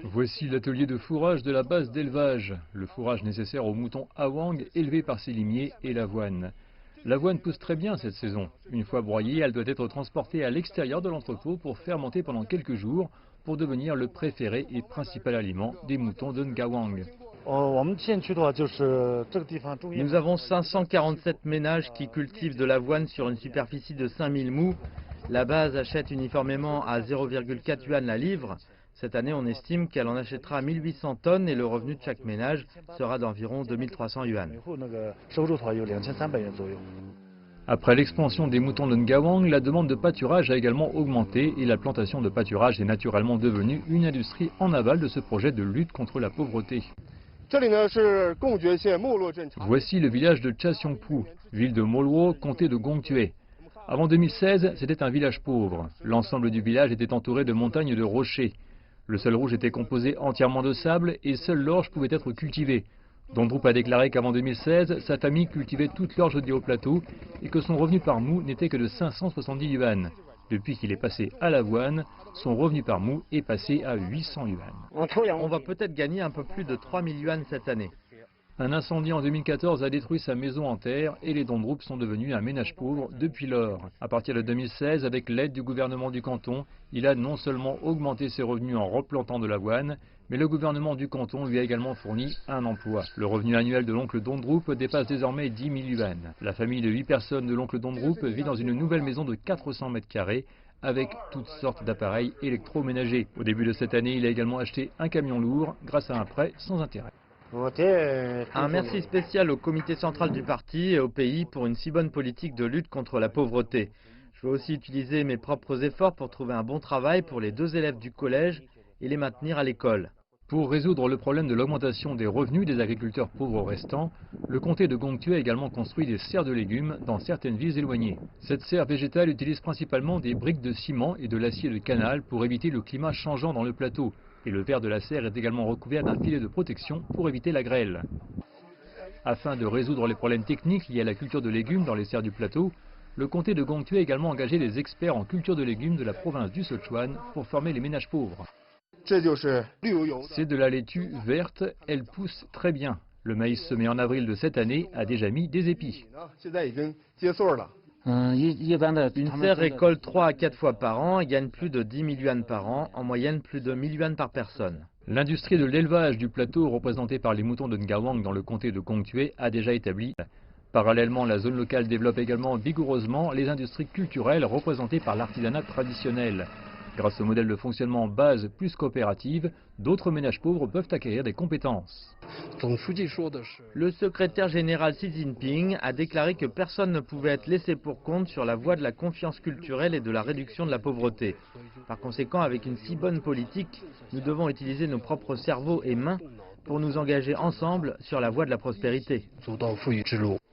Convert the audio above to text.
Voici l'atelier de fourrage de la base d'élevage. Le fourrage nécessaire aux moutons Awang élevés par ces limiers et l'avoine. L'avoine pousse très bien cette saison. Une fois broyée, elle doit être transportée à l'extérieur de l'entrepôt pour fermenter pendant quelques jours pour devenir le préféré et principal aliment des moutons de Ngawang. Nous avons 547 ménages qui cultivent de l'avoine sur une superficie de 5000 mous. La base achète uniformément à 0,4 yuan la livre. Cette année, on estime qu'elle en achètera 1800 tonnes et le revenu de chaque ménage sera d'environ 2300 yuan. Après l'expansion des moutons de Ngawang, la demande de pâturage a également augmenté et la plantation de pâturage est naturellement devenue une industrie en aval de ce projet de lutte contre la pauvreté. Voici le village de Chaseongpu, ville de Molwo, comté de Gongtue. Avant 2016, c'était un village pauvre. L'ensemble du village était entouré de montagnes de rochers. Le sol rouge était composé entièrement de sable et seule l'orge pouvait être cultivée. Dondrup a déclaré qu'avant 2016, sa famille cultivait toute l'orge du haut plateau et que son revenu par mou n'était que de 570 yuan. Depuis qu'il est passé à l'avoine, son revenu par mou est passé à 800 yuan. On va peut-être gagner un peu plus de 3000 yuan cette année. Un incendie en 2014 a détruit sa maison en terre et les Dondrup sont devenus un ménage pauvre depuis lors. À partir de 2016, avec l'aide du gouvernement du canton, il a non seulement augmenté ses revenus en replantant de l'avoine, mais le gouvernement du canton lui a également fourni un emploi. Le revenu annuel de l'oncle Dondrup dépasse désormais 10 000 yuan. La famille de 8 personnes de l'oncle Dondrup vit dans une nouvelle maison de 400 mètres carrés avec toutes sortes d'appareils électroménagers. Au début de cette année, il a également acheté un camion lourd grâce à un prêt sans intérêt. Un merci spécial au comité central du parti et au pays pour une si bonne politique de lutte contre la pauvreté. Je veux aussi utiliser mes propres efforts pour trouver un bon travail pour les 2 élèves du collège et les maintenir à l'école. Pour résoudre le problème de l'augmentation des revenus des agriculteurs pauvres restants, le comté de Gongtue a également construit des serres de légumes dans certaines villes éloignées. Cette serre végétale utilise principalement des briques de ciment et de l'acier de canal pour éviter le climat changeant dans le plateau. Et le verre de la serre est également recouvert d'un filet de protection pour éviter la grêle. Afin de résoudre les problèmes techniques liés à la culture de légumes dans les serres du plateau, le comté de Gongtue a également engagé des experts en culture de légumes de la province du Sichuan pour former les ménages pauvres. C'est de la laitue verte, elle pousse très bien. Le maïs semé en avril de cette année a déjà mis des épis. Une serre récolte 3 à 4 fois par an et gagne plus de 10 000 yuan par an, en moyenne plus de 1000 yuan par personne. L'industrie de l'élevage du plateau représentée par les moutons de Ngawang dans le comté de Gongtue a déjà établi. Parallèlement, la zone locale développe également vigoureusement les industries culturelles représentées par l'artisanat traditionnel. Grâce au modèle de fonctionnement base plus coopérative, d'autres ménages pauvres peuvent acquérir des compétences. Le secrétaire général Xi Jinping a déclaré que personne ne pouvait être laissé pour compte sur la voie de la confiance culturelle et de la réduction de la pauvreté. Par conséquent, avec une si bonne politique, nous devons utiliser nos propres cerveaux et mains pour nous engager ensemble sur la voie de la prospérité.